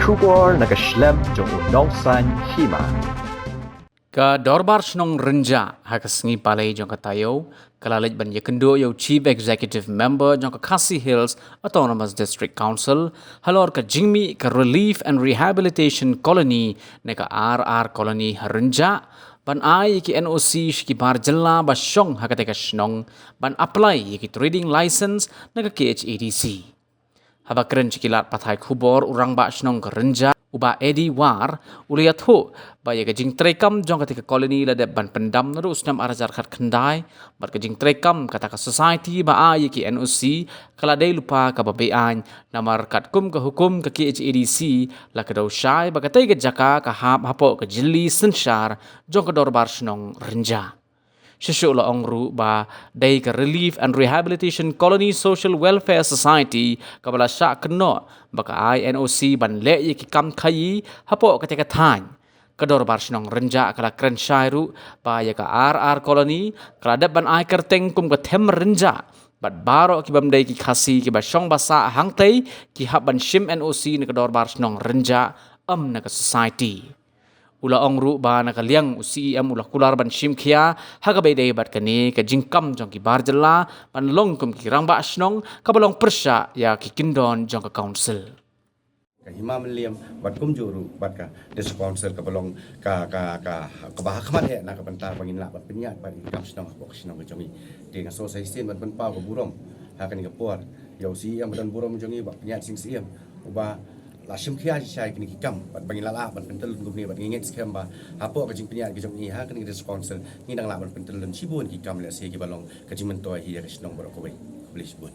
kubor nakaslem jong unongsan hima. Ka dorbar snong renja hakasngi palai jong katayo kalalit ban yakendo yo chief executive member jong ka Khasi Hills Autonomous District Council halor ka jingmi ka relief and rehabilitation colony ne ka RR colony renja ban ai ki NOC ki bar jalla ba shong hakate ka snong ban apply ki trading license ne ka KHADC habakren cikilat pathai khubor urang ba snong ka renja uba edi war uliat ho ba ya jing trekam jong katika koloni la de ban pendam naru usnam arajar khat khandai bat ka jing trekam kata ka society ba a ki NOC kala dei lupa ka babe an namar kat kum ka hukum ka KHADC la ka dau shai ba ka tai ka jaka ka hap hapo ka jilli senshar jong ka dorbar snong renja Shishula ongru ba dai ka Relief and Rehabilitation Colony Social Welfare Society kabala sya keno baka INOC ban le ki kam khayi hapo katika than kador bar snong renja kala kren shairu ba ya ka RR Colony kala dab ban ai kerteng kum ka them renja bat baro ki bam dai ki khasi ki ba shong basa hangtai ki hab ban shim NOC ni kador bar snong renja na ka society ula ongru ba nakaliang CEM ula kular ban shim khia haga dei bat kani ka jingkam jong ki barjala ban long kum ki rangba asnong ka balong persya ya ki kindon jong ka council ka hima meliam bat kum juru bat ka des council ka balong ka bah khamat he na ka bantar bangin la bat penyat bat kam snong bok snong jongi de ka so sai sin bat ban pau ka burom ha kan ka por yo CEM dan burom jongi bat penyat sing CEM uba la shim khia chi chai kini kam bat bangin la bat pentel gumni bat nginget skem ba hapo ka jing penyat ki jong ni ha kan ki sponsor ni dang la bat pentel lun sibun ki kam le se ki balong ka jing mentoi hi ka snong bro ko bai please bun